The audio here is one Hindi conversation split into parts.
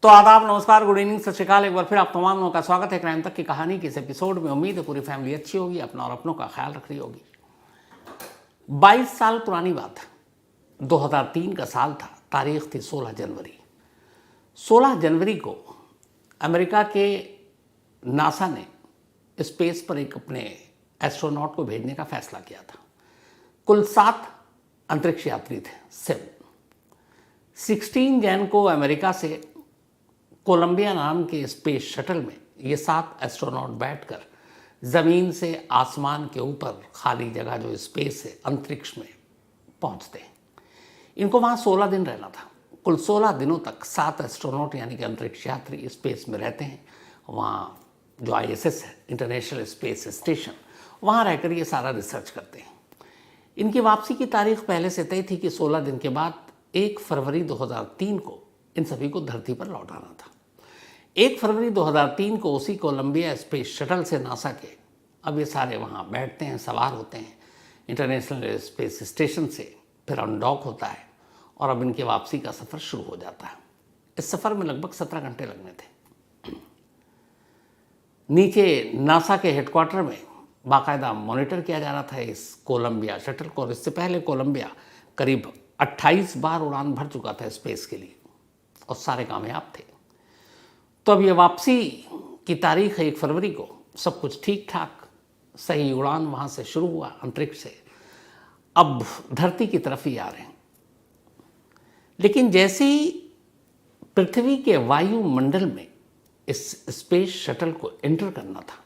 तो आदाब, नमस्कार, गुड इवनिंग, सत श्री अकाल। एक बार फिर आप तमाम लोगों का स्वागत है क्राइम तक की कहानी के इस एपिसोड में। उम्मीद है पूरी फैमिली अच्छी होगी, अपना और अपनों का ख्याल रख रही होगी। 22 साल पुरानी बात, 2003 का साल था। तारीख थी 16 जनवरी। 16 जनवरी को अमेरिका के नासा ने स्पेस पर एक अपने एस्ट्रोनॉट को भेजने का फैसला किया था। कुल 7 अंतरिक्ष यात्री थे। 16 जैन को अमेरिका से कोलंबिया नाम के स्पेस शटल में ये 7 एस्ट्रोनॉट बैठकर ज़मीन से आसमान के ऊपर खाली जगह जो स्पेस है, अंतरिक्ष में पहुंचते हैं। इनको वहाँ 16 दिन रहना था। कुल 16 दिनों तक 7 एस्ट्रोनॉट यानी कि अंतरिक्ष यात्री स्पेस में रहते हैं। वहाँ जो ISS है, इंटरनेशनल स्पेस स्टेशन, वहाँ रहकर ये सारा रिसर्च करते हैं। इनकी वापसी की तारीख पहले से तय थी कि 16 दिन के बाद 1 फरवरी 2003 को इन सभी को धरती पर लौटाना था। 1 फरवरी 2003 को उसी कोलंबिया स्पेस शटल से नासा के अब ये सारे वहाँ बैठते हैं, सवार होते हैं इंटरनेशनल स्पेस स्टेशन से, फिर अनडॉक होता है और अब इनके वापसी का सफ़र शुरू हो जाता है। इस सफ़र में लगभग 17 घंटे लगने थे। नीचे नासा के हेडक्वार्टर में बाकायदा मॉनिटर किया जा रहा था इस कोलंबिया शटल को, और इससे पहले कोलंबिया करीब 28 बार उड़ान भर चुका था स्पेस के लिए और सारे कामयाब थे। तो अब ये वापसी की तारीख है 1 फरवरी को। सब कुछ ठीक ठाक, सही उड़ान वहाँ से शुरू हुआ अंतरिक्ष से। अब धरती की तरफ ही आ रहे हैं। लेकिन जैसे ही पृथ्वी के वायुमंडल में इस स्पेस शटल को एंटर करना था,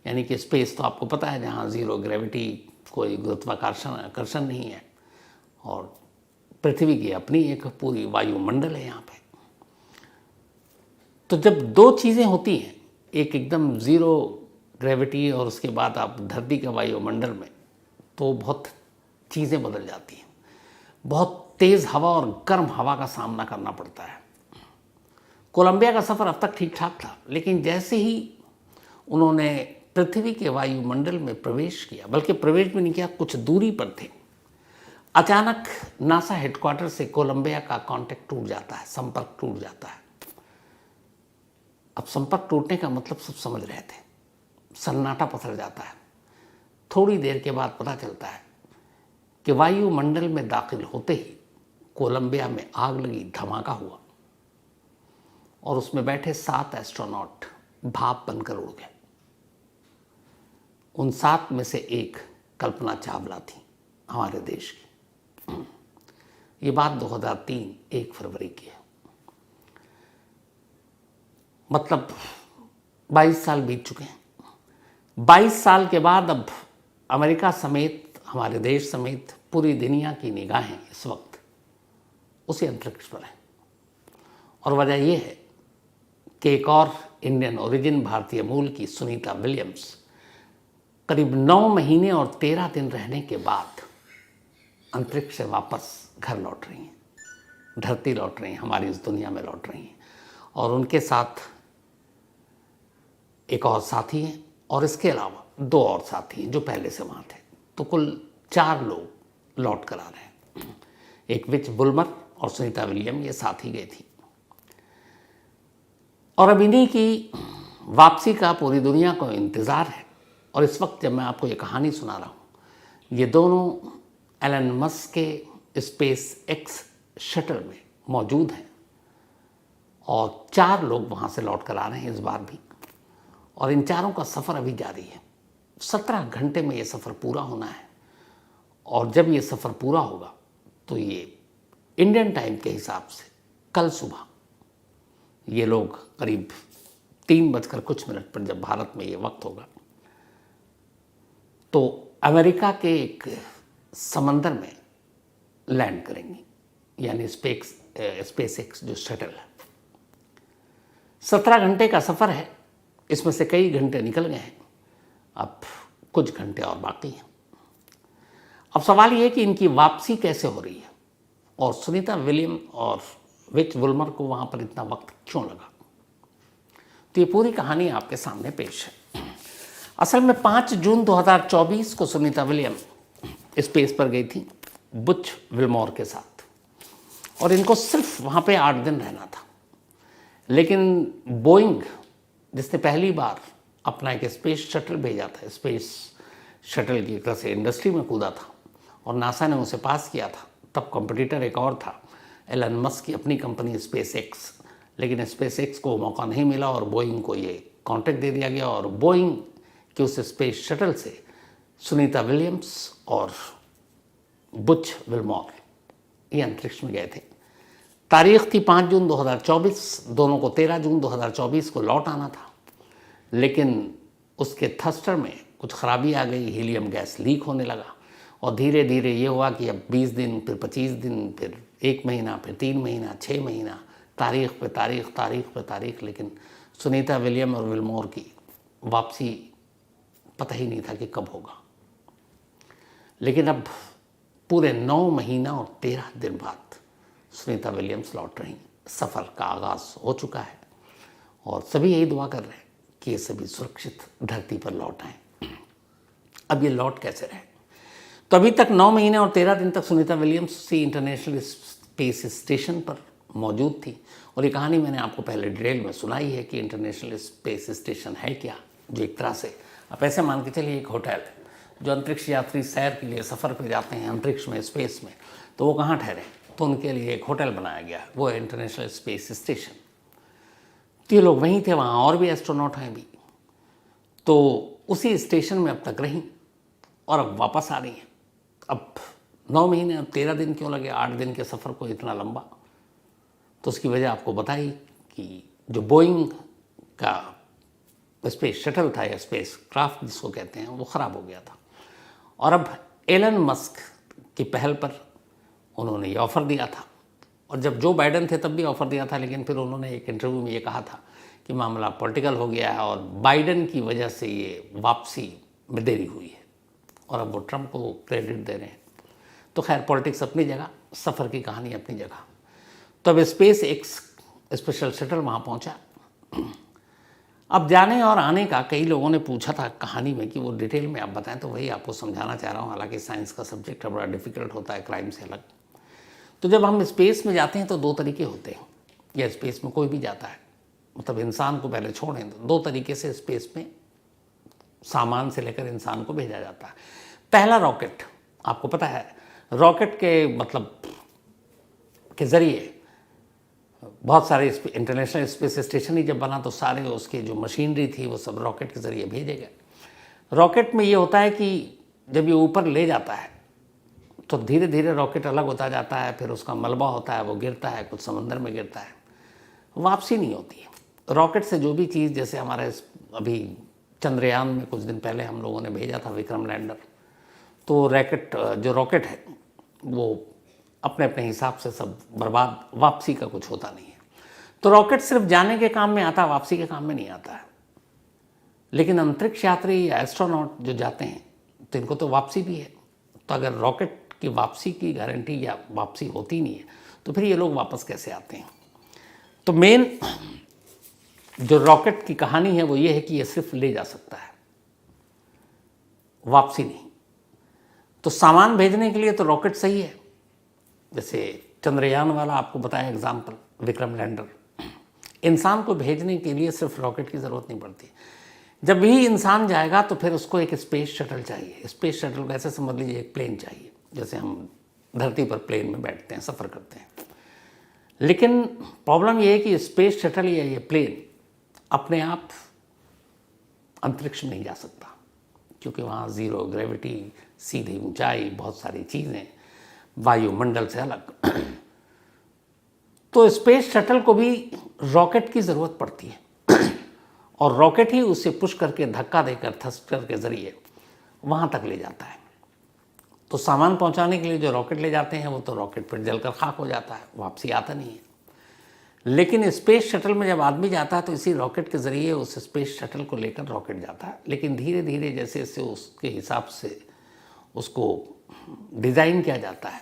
यानी कि स्पेस तो आपको पता है जहाँ ज़ीरो ग्रेविटी, कोई गुरुत्वाकर्षण नहीं है, और पृथ्वी की अपनी एक पूरी वायुमंडल है यहाँ पे। तो जब 2 चीज़ें होती हैं, एक एकदम ज़ीरो ग्रेविटी और उसके बाद आप धरती के वायुमंडल में, तो बहुत चीज़ें बदल जाती हैं। बहुत तेज़ हवा और गर्म हवा का सामना करना पड़ता है। कोलंबिया का सफ़र अब तक ठीक ठाक था, लेकिन जैसे ही उन्होंने पृथ्वी के वायुमंडल में प्रवेश किया, बल्कि प्रवेश भी नहीं किया, कुछ दूरी पर थे, अचानक नासा हेडक्वार्टर से कोलंबिया का कांटेक्ट टूट जाता है, संपर्क टूट जाता है। अब संपर्क टूटने का मतलब सब समझ रहे थे। सन्नाटा पसर जाता है। थोड़ी देर के बाद पता चलता है कि वायुमंडल में दाखिल होते ही कोलंबिया में आग लगी, धमाका हुआ और उसमें बैठे 7 एस्ट्रोनॉट भाप बनकर उड़ गए। उन 7 में से एक कल्पना चावला थी, हमारे देश की। ये बात 2003 1 फरवरी की है। मतलब 22 साल बीत चुके हैं। 22 साल के बाद अब अमेरिका समेत, हमारे देश समेत पूरी दुनिया की निगाहें इस वक्त उसी अंतरिक्ष पर हैं। और वजह यह है कि एक और इंडियन ओरिजिन, भारतीय मूल की सुनीता विलियम्स करीब 9 महीने और 13 दिन रहने के बाद अंतरिक्ष से वापस घर लौट रही हैं, धरती लौट रही हैं, हमारी इस दुनिया में लौट रही हैं। और उनके साथ एक और साथी हैं, और इसके अलावा 2 और साथी हैं जो पहले से वहाँ थे। तो कुल 4 लोग लौट कर आ रहे हैं। एक विच बुलमर और सुनीता विलियम, ये साथ ही गई थी। और अब इन्हीं की वापसी का पूरी दुनिया को इंतज़ार है। और इस वक्त जब मैं आपको ये कहानी सुना रहा हूँ, ये दोनों एलन मस्क के स्पेस एक्स शटल में मौजूद हैं और 4 लोग वहाँ से लौट कर आ रहे हैं इस बार भी। और इन 4 का सफ़र अभी जारी है। 17 घंटे में ये सफ़र पूरा होना है। और जब ये सफ़र पूरा होगा तो ये इंडियन टाइम के हिसाब से कल सुबह ये लोग करीब 3 बजकर कुछ मिनट पर, जब भारत में ये वक्त होगा, तो अमेरिका के एक समंदर में लैंड करेंगे, यानी स्पेस एक्स जो शटल है। 17 घंटे का सफ़र है। इसमें से कई घंटे निकल गए हैं, अब कुछ घंटे और बाकी हैं। अब सवाल ये है कि इनकी वापसी कैसे हो रही है और सुनीता विलियम और विच बुलमर को वहाँ पर इतना वक्त क्यों लगा। तो ये पूरी कहानी आपके सामने पेश है। असल में 5 जून 2024 को सुनीता विलियम स्पेस पर गई थी बुच विलमोर के साथ, और इनको सिर्फ वहाँ पे 8 दिन रहना था। लेकिन बोइंग जिसने पहली बार अपना एक स्पेस शटल भेजा था, स्पेस शटल की तरह से इंडस्ट्री में कूदा था और नासा ने उसे पास किया था, तब कंपटीटर एक और था, एलन मस्क की अपनी कंपनी स्पेस एक्स। लेकिन स्पेस एक्स को मौका नहीं मिला और बोइंग को ये कॉन्ट्रैक्ट दे दिया गया और बोइंग के उस स्पेस शटल से सुनीता विलियम्स और बुच विल्मोर ये अंतरिक्ष में गए थे। तारीख थी 5 जून 2024, दोनों को 13 जून 2024 को लौट आना था, लेकिन उसके थस्टर में कुछ खराबी आ गई, हीलियम गैस लीक होने लगा और धीरे धीरे ये हुआ कि अब 20 दिन, फिर 25 दिन, फिर 1 महीना, फिर 3 महीना, 6 महीना, तारीख पे तारीख, तारीख पे तारीख, लेकिन सुनीता विलियम और विल्मोर की वापसी पता ही नहीं था कि कब होगा। लेकिन अब पूरे 9 महीना और 13 दिन बाद सुनीता विलियम्स लौट रही, सफ़र का आगाज़ हो चुका है और सभी यही दुआ कर रहे हैं कि ये सभी सुरक्षित धरती पर लौट आएँ। अब ये लौट कैसे रहे? तो अभी तक 9 महीने और 13 दिन तक Sunita Williams international space station पर मौजूद थी और ये कहानी मैंने आपको पहले डिटेल में सुनाई है कि इंटरनेशनल स्पेस स्टेशन है क्या, जो एक तरह से आप ऐसे मान के चलिए एक होटल है। जो अंतरिक्ष यात्री सैर के लिए सफ़र पर जाते हैं अंतरिक्ष में, स्पेस में, तो वो कहाँ ठहरे? तो उनके लिए एक होटल बनाया गया, वो है इंटरनेशनल स्पेस स्टेशन। तो ये लोग वहीं थे, वहाँ और भी एस्ट्रोनॉट हैं भी, तो उसी स्टेशन में अब तक रहीं और अब वापस आ रही हैं। अब 9 महीने, अब 13 दिन क्यों लगे 8 दिन के सफ़र को इतना लंबा? तो उसकी वजह आपको बताई कि जो बोइंग का स्पेस शटल था या स्पेस क्राफ्ट जिसको कहते हैं, वो ख़राब हो गया था और अब एलन मस्क की पहल पर उन्होंने ये ऑफ़र दिया था और जब जो बाइडन थे तब भी ऑफ़र दिया था, लेकिन फिर उन्होंने एक इंटरव्यू में ये कहा था कि मामला पॉलिटिकल हो गया है और बाइडन की वजह से ये वापसी में देरी हुई है और अब वो ट्रंप को क्रेडिट दे रहे हैं। तो खैर पॉलिटिक्स अपनी जगह, सफ़र की कहानी अपनी जगह। तो अब स्पेस एक्स स्पेशल शटल वहाँ पहुँचा। अब जाने और आने का कई लोगों ने पूछा था कहानी में कि वो डिटेल में आप बताएं, तो वही आपको समझाना चाह रहा हूँ। हालांकि साइंस का सब्जेक्ट बड़ा डिफ़िकल्ट होता है क्राइम से अलग। तो जब हम स्पेस में जाते हैं तो 2 तरीके होते हैं, या स्पेस में कोई भी जाता है, मतलब इंसान को पहले छोड़ें तो 2 तरीके से स्पेस में सामान से लेकर इंसान को भेजा जाता है। पहला रॉकेट, आपको पता है रॉकेट के मतलब के ज़रिए बहुत सारे इंटरनेशनल स्पेस स्टेशन ही जब बना तो सारे उसके जो मशीनरी थी वो सब रॉकेट के ज़रिए भेजे गए। रॉकेट में ये होता है कि जब ये ऊपर ले जाता है तो धीरे धीरे रॉकेट अलग होता जाता है, फिर उसका मलबा होता है, वो गिरता है, कुछ समंदर में गिरता है, वापसी नहीं होती है। रॉकेट से जो भी चीज़, जैसे हमारे अभी चंद्रयान में कुछ दिन पहले हम लोगों ने भेजा था विक्रम लैंडर, तो जो रॉकेट है वो अपने अपने हिसाब से सब बर्बाद, वापसी का कुछ होता नहीं है। तो रॉकेट सिर्फ जाने के काम में आता है, वापसी के काम में नहीं आता है। लेकिन अंतरिक्ष यात्री या एस्ट्रोनॉट जो जाते हैं तो इनको तो वापसी भी है। तो अगर रॉकेट की वापसी की गारंटी या वापसी होती नहीं है तो फिर ये लोग वापस कैसे आते हैं? तो मेन जो रॉकेट की कहानी है वो ये है कि ये सिर्फ ले जा सकता है, वापसी नहीं। तो सामान भेजने के लिए तो रॉकेट सही है, जैसे चंद्रयान वाला आपको बताया एग्जाम्पल, विक्रम लैंडर। इंसान को भेजने के लिए सिर्फ रॉकेट की ज़रूरत नहीं पड़ती। जब भी इंसान जाएगा तो फिर उसको एक स्पेस शटल चाहिए। स्पेस शटल को ऐसे समझ लीजिए एक प्लेन चाहिए, जैसे हम धरती पर प्लेन में बैठते हैं, सफ़र करते हैं। लेकिन प्रॉब्लम ये है कि स्पेस शटल या ये प्लेन अपने आप अंतरिक्ष में नहीं जा सकता, क्योंकि वहाँ ज़ीरो ग्रेविटी, सीधी ऊंचाई, बहुत सारी चीज़ें, वायुमंडल से अलग। तो स्पेस शटल को भी रॉकेट की ज़रूरत पड़ती है और रॉकेट ही उसे पुश करके, धक्का देकर, थस्टर के ज़रिए वहाँ तक ले जाता है। तो सामान पहुँचाने के लिए जो रॉकेट ले जाते हैं वो तो रॉकेट पर जलकर खाक हो जाता है, वापसी आता नहीं है। लेकिन स्पेस शटल में जब आदमी जाता है तो इसी रॉकेट के ज़रिए उस स्पेस शटल को लेकर रॉकेट जाता है। लेकिन धीरे धीरे जैसे जैसे उसके हिसाब से उसको डिज़ाइन किया जाता है,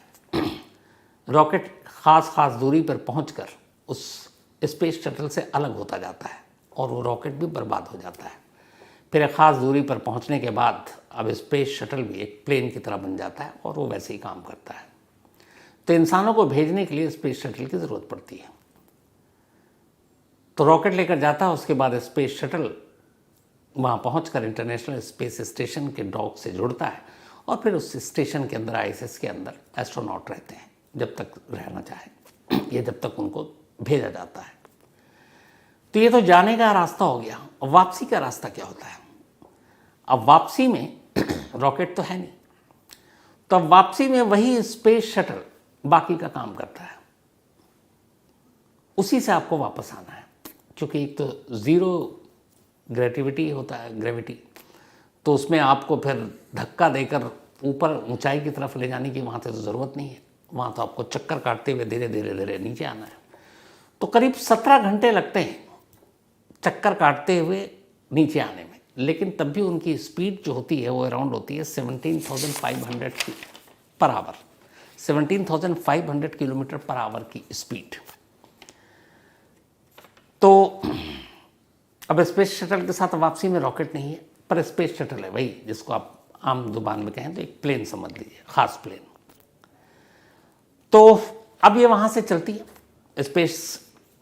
रॉकेट ख़ास दूरी पर पहुंचकर उस स्पेस शटल से अलग होता जाता है और वो रॉकेट भी बर्बाद हो जाता है। फिर एक ख़ास दूरी पर पहुंचने के बाद अब स्पेस शटल भी एक प्लेन की तरह बन जाता है और वो वैसे ही काम करता है। तो इंसानों को भेजने के लिए स्पेस शटल की ज़रूरत पड़ती है। तो रॉकेट लेकर जाता है, उसके बाद स्पेस शटल वहाँ पहुंचकर इंटरनेशनल स्पेस स्टेशन के डॉक से जुड़ता है और फिर उस स्टेशन के अंदर, आईएसएस के अंदर एस्ट्रोनॉट रहते हैं जब तक रहना चाहे, ये जब तक उनको भेजा जाता है। तो ये तो जाने का रास्ता हो गया। अब वापसी का रास्ता क्या होता है? अब वापसी में रॉकेट तो है नहीं, तो अब वापसी में वही स्पेस शटल बाकी का काम करता है, उसी से आपको वापस आना है। क्योंकि एक तो ज़ीरो ग्रेविटी होता है, ग्रेविटी, तो उसमें आपको फिर धक्का देकर ऊपर ऊंचाई की तरफ ले जाने की वहाँ से तो ज़रूरत नहीं है। वहाँ तो आपको चक्कर काटते हुए धीरे धीरे धीरे नीचे आना है। तो करीब 17 घंटे लगते हैं चक्कर काटते हुए नीचे आने में, लेकिन तब भी उनकी स्पीड जो होती है वो अराउंड होती है 17,500 per hour, 17,500 kilometre per hour की स्पीड। तो अब स्पेस शटल के साथ वापसी में रॉकेट नहीं है, पर स्पेस शटल है, वही जिसको आप आम जुबान में कहें तो एक प्लेन समझ लीजिए, खास प्लेन। तो अब ये वहाँ से चलती है, स्पेस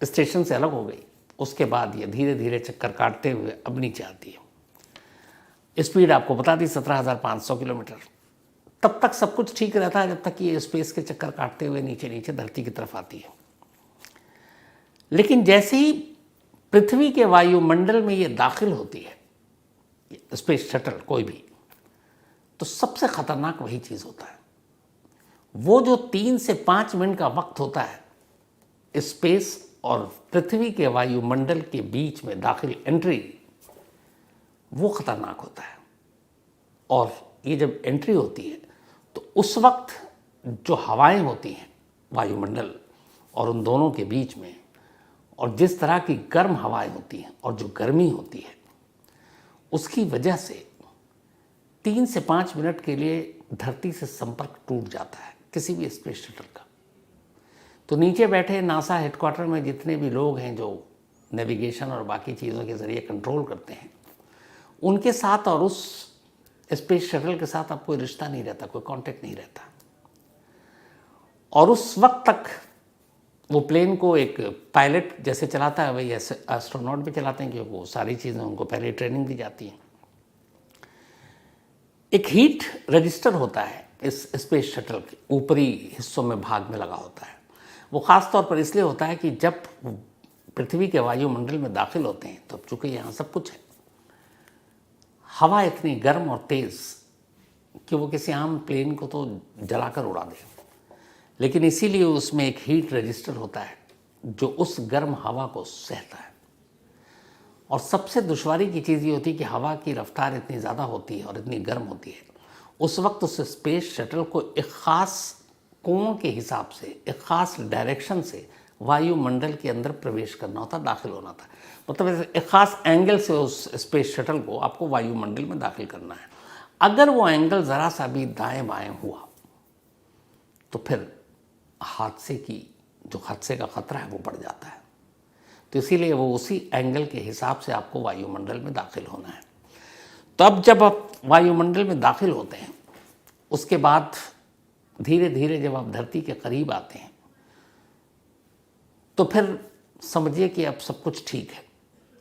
स्टेशन से अलग हो गई। उसके बाद ये धीरे धीरे चक्कर काटते हुए अब नीचे आती है। स्पीड आपको बता दी 17,500 किलोमीटर। तब तक सब कुछ ठीक रहता है जब तक ये स्पेस के चक्कर काटते हुए नीचे नीचे धरती की तरफ आती है। लेकिन जैसे ही पृथ्वी के वायुमंडल में ये दाखिल होती है स्पेस शटल कोई भी, तो सबसे खतरनाक वही चीज़ होता है। वो जो 3 से 5 मिनट का वक्त होता है स्पेस और पृथ्वी के वायुमंडल के बीच में दाखिल एंट्री, वो खतरनाक होता है। और ये जब एंट्री होती है तो उस वक्त जो हवाएं होती हैं वायुमंडल और उन दोनों के बीच में, और जिस तरह की गर्म हवाएं होती हैं और जो गर्मी होती है, उसकी वजह से 3 से 5 मिनट के लिए धरती से संपर्क टूट जाता है किसी भी स्पेस शटल का। तो नीचे बैठे नासा हेडक्वार्टर में जितने भी लोग हैं जो नेविगेशन और बाकी चीज़ों के ज़रिए कंट्रोल करते हैं, उनके साथ और उस स्पेस शटल के साथ अब कोई रिश्ता नहीं रहता, कोई कांटेक्ट नहीं रहता। और उस वक्त तक वो प्लेन को एक पायलट जैसे चलाता है वही ऐसे एस्ट्रोनॉट भी चलाते हैं, क्योंकि वो सारी चीज़ें उनको पहले ट्रेनिंग दी जाती है। एक हीट रजिस्टर होता है इस स्पेस शटल के ऊपरी हिस्सों में, भाग में लगा होता है। वो ख़ास तौर पर इसलिए होता है कि जब पृथ्वी के वायुमंडल में दाखिल होते हैं तो अब चूँकि यहाँ सब कुछ है, हवा इतनी गर्म और तेज़ कि वो किसी आम प्लेन को तो जलाकर उड़ा दे। लेकिन इसीलिए उसमें एक हीट रजिस्टर होता है जो उस गर्म हवा को सहता है। और सबसे दुश्वारी की चीज़ ये होती है कि हवा की रफ्तार इतनी ज़्यादा होती है और इतनी गर्म होती है, उस वक्त उस स्पेस शटल को एक ख़ास कोण के हिसाब से, एक ख़ास डायरेक्शन से वायुमंडल के अंदर प्रवेश करना होता, दाखिल होना था। मतलब एक ख़ास एंगल से उस स्पेस शटल को आपको वायुमंडल में दाखिल करना है। अगर वो एंगल ज़रा सा भी दाएं बाएं हुआ तो फिर हादसे का खतरा है वो बढ़ जाता है। तो इसीलिए वो उसी एंगल के हिसाब से आपको वायुमंडल में दाखिल होना है। तो अब जब आप वायुमंडल में दाखिल होते हैं, उसके बाद धीरे धीरे जब आप धरती के करीब आते हैं तो फिर समझिए कि अब सब कुछ ठीक है।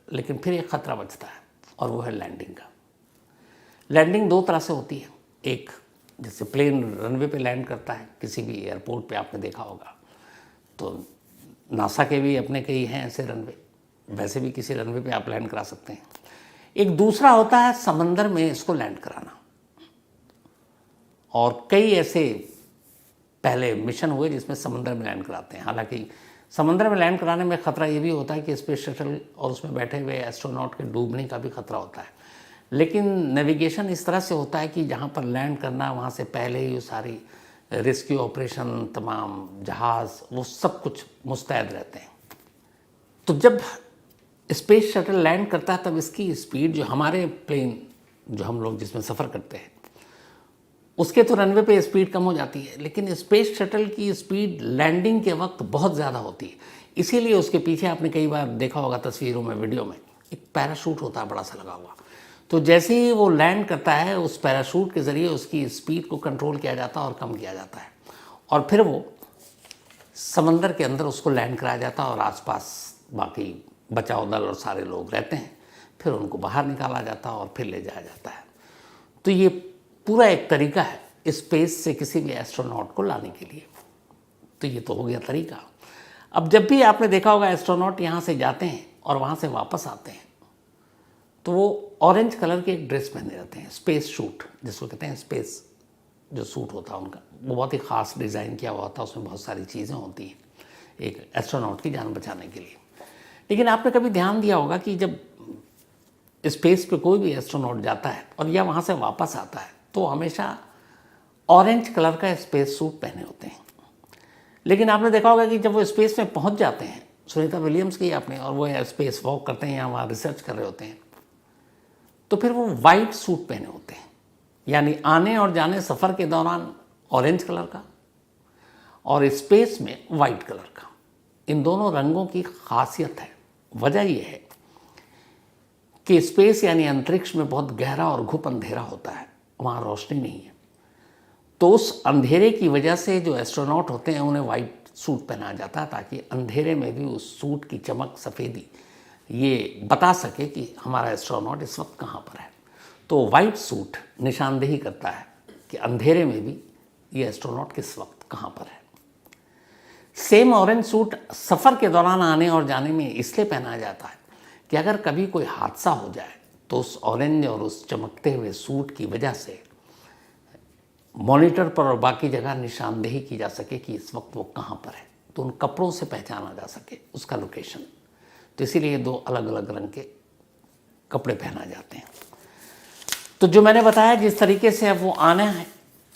लेकिन फिर एक ख़तरा बचता है और वो है लैंडिंग का। लैंडिंग 2 तरह से होती है। एक, जैसे प्लेन रनवे पे लैंड करता है किसी भी एयरपोर्ट पे, आपने देखा होगा, तो नासा के भी अपने कई हैं ऐसे रनवे, वैसे भी किसी रनवे पे आप लैंड करा सकते हैं। एक दूसरा होता है समंदर में इसको लैंड कराना, और कई ऐसे पहले मिशन हुए जिसमें समंदर में लैंड कराते हैं। हालांकि समंदर में लैंड कराने में खतरा ये भी होता है कि स्पेस शटल और उसमें बैठे हुए एस्ट्रोनॉट के डूबने का भी खतरा होता है। लेकिन नेविगेशन इस तरह से होता है कि जहाँ पर लैंड करना वहाँ से पहले ही सारी रेस्क्यू ऑपरेशन, तमाम जहाज़, वो सब कुछ मुस्तैद रहते हैं। तो जब स्पेस शटल लैंड करता है तब इसकी स्पीड, जो हमारे प्लेन जो हम लोग जिसमें सफ़र करते हैं उसके तो रनवे पे स्पीड कम हो जाती है, लेकिन स्पेस शटल की स्पीड लैंडिंग के वक्त बहुत ज़्यादा होती है। इसीलिए उसके पीछे आपने कई बार देखा होगा तस्वीरों में, वीडियो में, एक पैराशूट होता है बड़ा सा लगा हुआ। तो जैसे ही वो लैंड करता है उस पैराशूट के ज़रिए उसकी स्पीड को कंट्रोल किया जाता है और कम किया जाता है, और फिर वो समंदर के अंदर उसको लैंड कराया जाता है और आसपास बाकी बचाव दल और सारे लोग रहते हैं, फिर उनको बाहर निकाला जाता है और फिर ले जाया जाता है। तो ये पूरा एक तरीका है स्पेस से किसी भी एस्ट्रोनॉट को लाने के लिए। तो ये तो हो गया तरीका। अब जब भी आपने देखा होगा एस्ट्रोनॉट यहाँ से जाते हैं और वहाँ से वापस आते हैं तो वो ऑरेंज कलर की एक ड्रेस पहने रहते हैं, स्पेस सूट जिसको कहते हैं। स्पेस जो सूट होता है उनका, वो बहुत ही ख़ास डिज़ाइन किया हुआ होता है, उसमें बहुत सारी चीज़ें होती हैं एक एस्ट्रोनॉट की जान बचाने के लिए। लेकिन आपने कभी ध्यान दिया होगा कि जब स्पेस पे कोई भी एस्ट्रोनॉट जाता है और या वहाँ से वापस आता है तो हमेशा ऑरेंज कलर का स्पेस सूट पहने होते हैं। लेकिन आपने देखा होगा कि जब वो स्पेस में पहुँच जाते हैं, सुनीता विलियम्स की आपने, और वो स्पेस वॉक करते हैं या वहाँ रिसर्च कर रहे होते हैं, तो फिर वो वाइट सूट पहने होते हैं। यानी आने और जाने सफ़र के दौरान ऑरेंज कलर का और स्पेस में वाइट कलर का, इन दोनों रंगों की खासियत है। वजह यह है कि स्पेस यानी अंतरिक्ष में बहुत गहरा और घुप अंधेरा होता है, वहाँ रोशनी नहीं है। तो उस अंधेरे की वजह से जो एस्ट्रोनॉट होते हैं उन्हें वाइट सूट पहनाया जाता है ताकि अंधेरे में भी उस सूट की चमक, सफ़ेदी ये बता सके कि हमारा एस्ट्रोनॉट इस वक्त कहाँ पर है। तो वाइट सूट निशानदेही करता है कि अंधेरे में भी ये एस्ट्रोनॉट किस वक्त कहाँ पर है। सेम ऑरेंज सूट सफ़र के दौरान आने और जाने में इसलिए पहनाया जाता है कि अगर कभी कोई हादसा हो जाए तो उस ऑरेंज और उस चमकते हुए सूट की वजह से मॉनिटर पर और बाकी जगह निशानदेही की जा सके कि इस वक्त वो कहाँ पर है, तो उन कपड़ों से पहचाना जा सके उसका लोकेशन। तो इसीलिए दो अलग अलग रंग के कपड़े पहनाए जाते हैं। तो जो मैंने बताया जिस तरीके से अब वो आना है,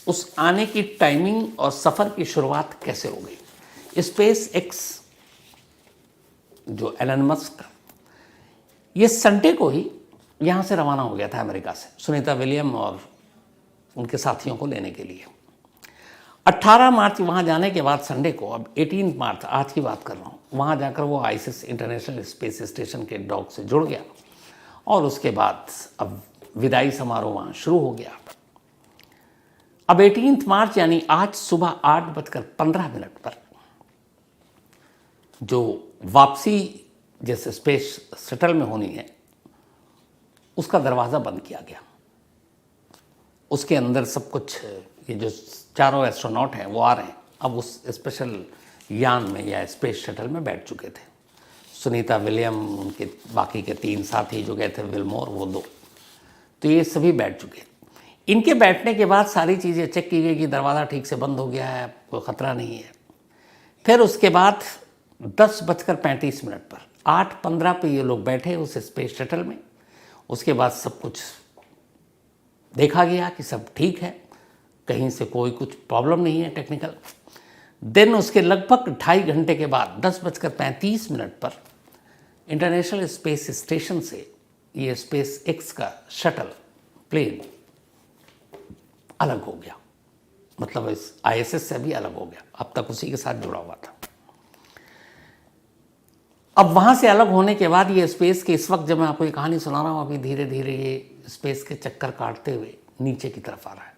उस आने की टाइमिंग और सफ़र की शुरुआत कैसे हो गई। स्पेस एक्स जो एलन मस्क का, ये संडे को ही यहाँ से रवाना हो गया था अमेरिका से, सुनीता विलियम और उनके साथियों को लेने के लिए। 18 मार्च वहाँ जाने के बाद संडे को, अब 18 मार्च आज की बात कर रहा हूँ, वहाँ जाकर वो आईएसएस इंटरनेशनल स्पेस स्टेशन के डॉक से जुड़ गया और उसके बाद अब विदाई समारोह वहाँ शुरू हो गया। अब 18 मार्च यानी आज सुबह 8:15 पर जो वापसी जैसे स्पेस शटल में होनी है उसका दरवाज़ा बंद किया गया। उसके अंदर सब कुछ, ये जो चारों एस्ट्रोनॉट हैं वो आ रहे हैं, अब उस स्पेशल यान में या स्पेस शटल में बैठ चुके थे। सुनीता विलियम, उनके बाकी के 3 साथी जो गए थे, विलमोर, वो 2, तो ये सभी बैठ चुके। इनके बैठने के बाद सारी चीज़ें चेक की गई कि दरवाज़ा ठीक से बंद हो गया है, कोई ख़तरा नहीं है। फिर उसके बाद 10:35 पर 8:15 पे ये लोग बैठे उस स्पेस शटल में। उसके बाद सब कुछ देखा गया कि सब ठीक है, कहीं से कोई कुछ प्रॉब्लम नहीं है टेक्निकल। देन उसके लगभग 2.5 घंटे के बाद 10:35 पर इंटरनेशनल स्पेस स्टेशन से ये स्पेस एक्स का शटल प्लेन अलग हो गया, मतलब इस आईएसएस से भी अलग हो गया, अब तक उसी के साथ जुड़ा हुआ था। अब वहाँ से अलग होने के बाद ये स्पेस के, इस वक्त जब मैं आपको ये कहानी सुना रहा हूँ, अभी धीरे धीरे ये स्पेस के चक्कर काटते हुए नीचे की तरफ आ रहा है।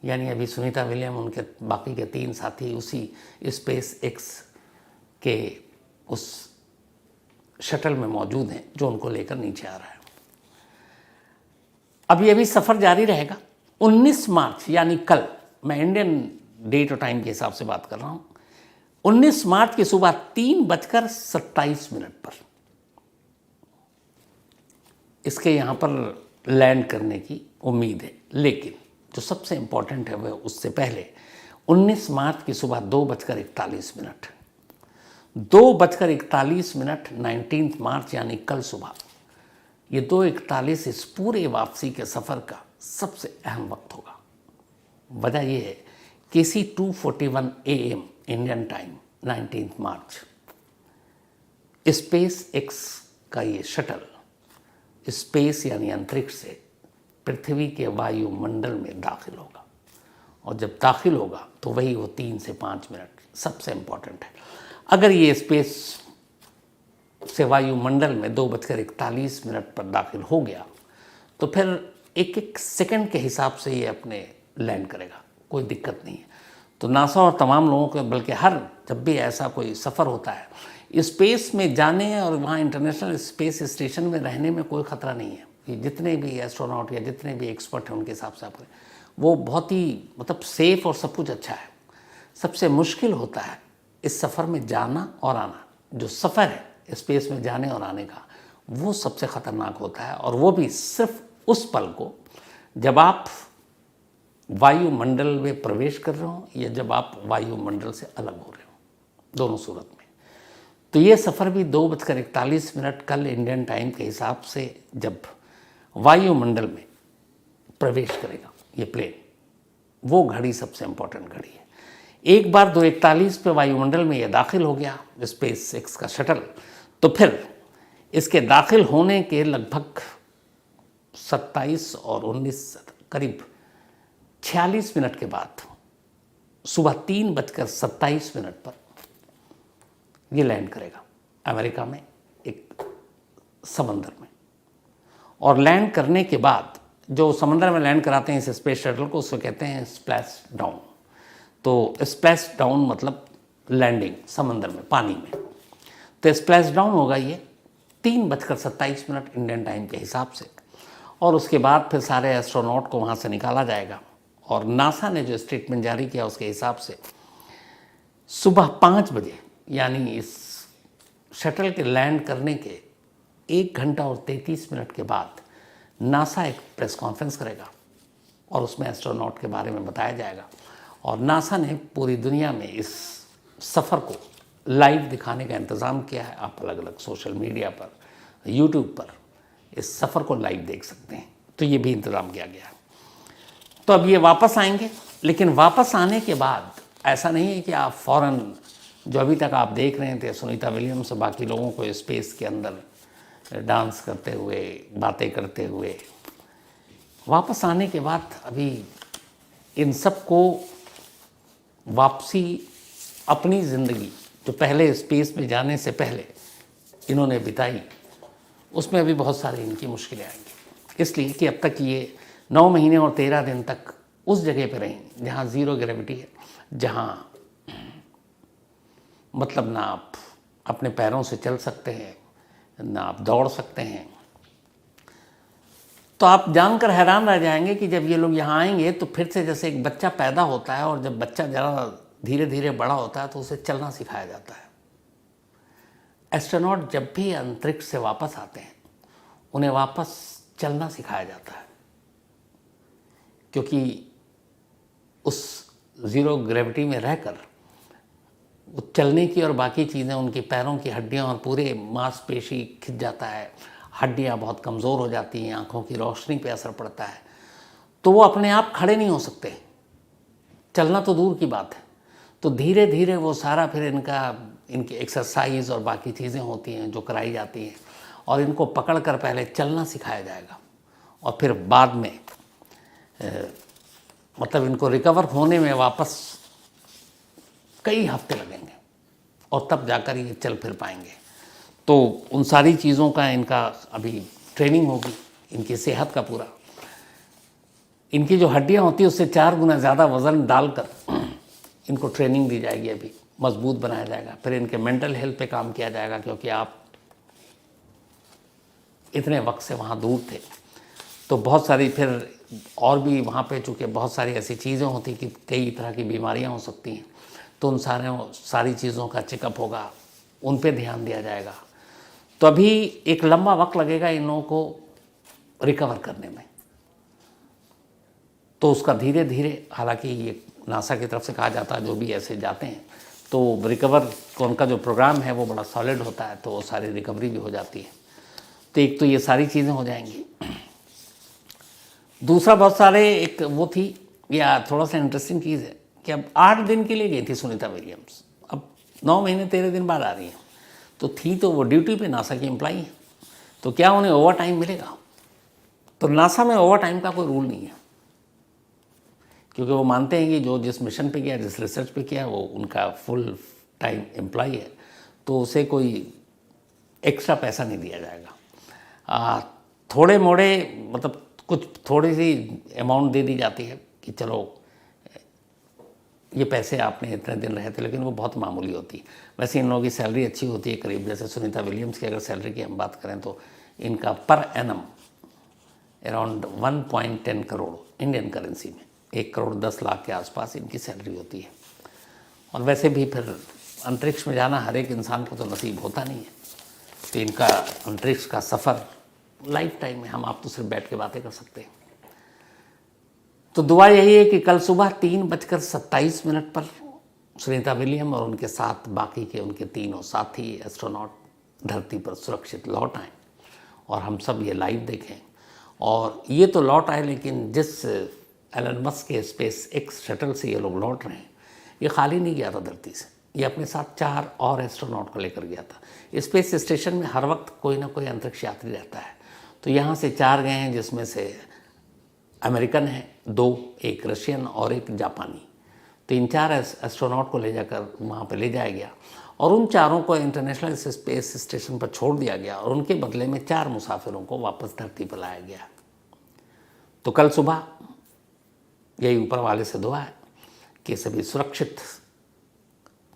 यानी अभी सुनीता विलियम, उनके बाकी के 3 साथी उसी स्पेस एक्स के उस शटल में मौजूद हैं जो उनको लेकर नीचे आ रहा है। अब ये भी सफ़र जारी रहेगा। 19 मार्च यानी कल, मैं इंडियन डेट और टाइम के हिसाब से बात कर रहा हूँ, 19 मार्च की सुबह 3:27 पर इसके यहाँ पर लैंड करने की उम्मीद है। लेकिन जो सबसे इम्पॉर्टेंट है वह उससे पहले 19 मार्च की सुबह 2:41 2:41 19 मार्च यानी कल सुबह, ये 2:41 इस पूरे वापसी के सफ़र का सबसे अहम वक्त होगा। वजह यह है कि इसी 2:41 AM Indian time 19 March space x का ये शटल स्पेस यानी अंतरिक्ष से पृथ्वी के वायुमंडल में दाखिल होगा। और जब दाखिल होगा तो वही वो 3 से 5 मिनट सबसे इम्पॉर्टेंट है। अगर ये स्पेस से वायुमंडल में 2:41 पर दाखिल हो गया तो फिर एक सेकंड के हिसाब से ये अपने लैंड करेगा, कोई दिक्कत नहीं है। तो नासा और तमाम लोगों को, बल्कि हर जब भी ऐसा कोई सफ़र होता है स्पेस में जाने और वहाँ इंटरनेशनल स्पेस स्टेशन में रहने में कोई ख़तरा नहीं है। ये जितने भी एस्ट्रोनॉट या जितने भी एक्सपर्ट हैं उनके हिसाब से आपको वो बहुत ही मतलब सेफ़ और सब कुछ अच्छा है। सबसे मुश्किल होता है इस सफ़र में जाना और आना। जो सफ़र है स्पेस में जाने और आने का वो सबसे ख़तरनाक होता है, और वो भी सिर्फ उस पल को जब आप वायुमंडल में प्रवेश कर रहे हो या जब आप वायुमंडल से अलग हो रहे हो, दोनों सूरत में। तो ये सफ़र भी 2:41 कल इंडियन टाइम के हिसाब से जब वायुमंडल में प्रवेश करेगा ये प्लेन, वो घड़ी सबसे इम्पोर्टेंट घड़ी है। एक बार 2:41 पे वायुमंडल में ये दाखिल हो गया स्पेस एक्स का शटल, तो फिर इसके दाखिल होने के लगभग 27 और 19 करीब 46 मिनट के बाद सुबह 3:27 पर ये लैंड करेगा अमेरिका में एक समंदर में। और लैंड करने के बाद जो समंदर में लैंड कराते हैं इस स्पेस शटल को, उसको कहते हैं स्प्लैश डाउन। तो स्प्लैश डाउन मतलब लैंडिंग समंदर में, पानी में। तो स्प्लैश डाउन होगा ये 3:27 इंडियन टाइम के हिसाब से, और उसके बाद फिर सारे एस्ट्रोनॉट को वहाँ से निकाला जाएगा। और नासा ने जो स्टेटमेंट जारी किया उसके हिसाब से सुबह 5 बजे, यानी इस शटल के लैंड करने के 1 घंटा और 33 मिनट के बाद नासा एक प्रेस कॉन्फ्रेंस करेगा और उसमें एस्ट्रोनॉट के बारे में बताया जाएगा। और नासा ने पूरी दुनिया में इस सफ़र को लाइव दिखाने का इंतज़ाम किया है। आप अलग अलग सोशल मीडिया पर, यूट्यूब पर इस सफ़र को लाइव देख सकते हैं। तो ये भी इंतज़ाम किया गया है। तो अब ये वापस आएंगे, लेकिन वापस आने के बाद ऐसा नहीं है कि आप फ़ौरन, जो अभी तक आप देख रहे थे सुनीता विलियम्स और बाकी लोगों को स्पेस के अंदर डांस करते हुए, बातें करते हुए, वापस आने के बाद अभी इन सब को वापसी अपनी ज़िंदगी जो पहले स्पेस में जाने से पहले इन्होंने बिताई, उसमें अभी बहुत सारी इनकी मुश्किलें आएंगी। इसलिए कि अब तक ये 9 महीने और 13 दिन तक उस जगह पर रहीं जहाँ ज़ीरो ग्रेविटी है, जहाँ मतलब ना आप अपने पैरों से चल सकते हैं, ना आप दौड़ सकते हैं। तो आप जानकर हैरान रह जाएंगे कि जब ये लोग यहाँ आएंगे तो फिर से जैसे एक बच्चा पैदा होता है और जब बच्चा ज़रा धीरे धीरे बड़ा होता है तो उसे चलना सिखाया जाता है। एस्ट्रोनॉट जब भी अंतरिक्ष से वापस आते हैं उन्हें वापस चलना सिखाया जाता है, क्योंकि उस ज़ीरो ग्रेविटी में रहकर वो चलने की और बाकी चीज़ें, उनकी पैरों की हड्डियां और पूरे मांसपेशी खिंच जाता है, हड्डियां बहुत कमज़ोर हो जाती हैं, आँखों की रोशनी पे असर पड़ता है, तो वो अपने आप खड़े नहीं हो सकते, चलना तो दूर की बात है। तो धीरे धीरे वो सारा फिर इनकी एक्सरसाइज और बाकी चीज़ें होती हैं जो कराई जाती हैं, और इनको पकड़ कर पहले चलना सिखाया जाएगा और फिर बाद में मतलब इनको रिकवर होने में वापस कई हफ्ते लगेंगे और तब जाकर ये चल फिर पाएंगे। तो उन सारी चीज़ों का इनका अभी ट्रेनिंग होगी, इनकी सेहत का पूरा, इनकी जो हड्डियां होती हैं उससे 4 गुना ज़्यादा वज़न डालकर इनको ट्रेनिंग दी जाएगी, अभी मजबूत बनाया जाएगा। फिर इनके मेंटल हेल्थ पे काम किया जाएगा, क्योंकि आप इतने वक्त से वहाँ दूर थे, तो बहुत सारी फिर और भी वहाँ पे चूँकि बहुत सारी ऐसी चीज़ें होती कि कई तरह की बीमारियाँ हो सकती हैं, तो उन सारी चीज़ों का चेकअप होगा, उन पे ध्यान दिया जाएगा। तो अभी एक लंबा वक्त लगेगा इन लोगों को रिकवर करने में। तो उसका धीरे धीरे, हालांकि ये नासा की तरफ से कहा जाता है जो भी ऐसे जाते हैं तो रिकवर उनका जो प्रोग्राम है वो बड़ा सॉलिड होता है, तो वो सारी रिकवरी भी हो जाती है। तो एक तो ये सारी चीज़ें हो जाएंगी। दूसरा बहुत सारे एक वो थी, या थोड़ा सा इंटरेस्टिंग चीज़ है कि अब 8 दिन के लिए गई थी सुनीता विलियम्स, अब 9 महीने 13 दिन बाद आ रही हैं। तो थी तो वो ड्यूटी पे नासा की एम्प्लॉई है, तो क्या उन्हें ओवर टाइम मिलेगा? तो नासा में ओवर टाइम का कोई रूल नहीं है, क्योंकि वो मानते हैं कि जो जिस मिशन पे किया, जिस रिसर्च पे किया, वो उनका फुल टाइम एम्प्लॉई है, तो उसे कोई एक्स्ट्रा पैसा नहीं दिया जाएगा। थोड़े मोड़े मतलब कुछ थोड़ी सी अमाउंट दे दी जाती है कि चलो ये पैसे आपने इतने दिन रहे थे, लेकिन वो बहुत मामूली होती। वैसे इन लोगों की सैलरी अच्छी होती है, करीब जैसे सुनीता विलियम्स की अगर सैलरी की हम बात करें तो इनका per annum around 1.10 crore Indian currency में 1 करोड़ 10 लाख के आसपास इनकी सैलरी होती है। और वैसे भी फिर अंतरिक्ष में जाना हर एक इंसान को तो नसीब होता नहीं है, तो इनका अंतरिक्ष का सफ़र लाइफ टाइम में हम आप तो सिर्फ बैठ के बातें कर सकते हैं। तो दुआ यही है कि कल सुबह 3:27 पर सुनीता विलियम और उनके साथ बाकी के उनके तीनों साथी एस्ट्रोनॉट धरती पर सुरक्षित लौट आएँ और हम सब ये लाइव देखें। और ये तो लौट आए, लेकिन जिस एलन मस्क के स्पेस एक्स शटल से ये लोग लौट रहे हैं, ये खाली नहीं गया था धरती से, ये अपने साथ 4 और एस्ट्रोनॉट को लेकर गया था। स्पेस स्टेशन में हर वक्त कोई ना कोई अंतरिक्ष यात्री रहता है, तो यहाँ से 4 गए हैं, जिसमें से अमेरिकन हैं 2, एक रशियन और एक जापानी। तो इन 4 एस्ट्रोनॉट को ले जाकर वहाँ पे ले जाया गया और उन 4 को इंटरनेशनल स्पेस स्टेशन पर छोड़ दिया गया और उनके बदले में 4 मुसाफिरों को वापस धरती पर लाया गया। तो कल सुबह यही ऊपर वाले से दुआ है कि सभी सुरक्षित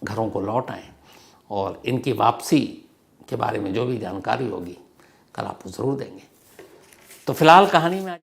घरों को लौट आएँ और इनकी वापसी के बारे में जो भी जानकारी होगी कल आपको ज़रूर देंगे। तो फिलहाल कहानी में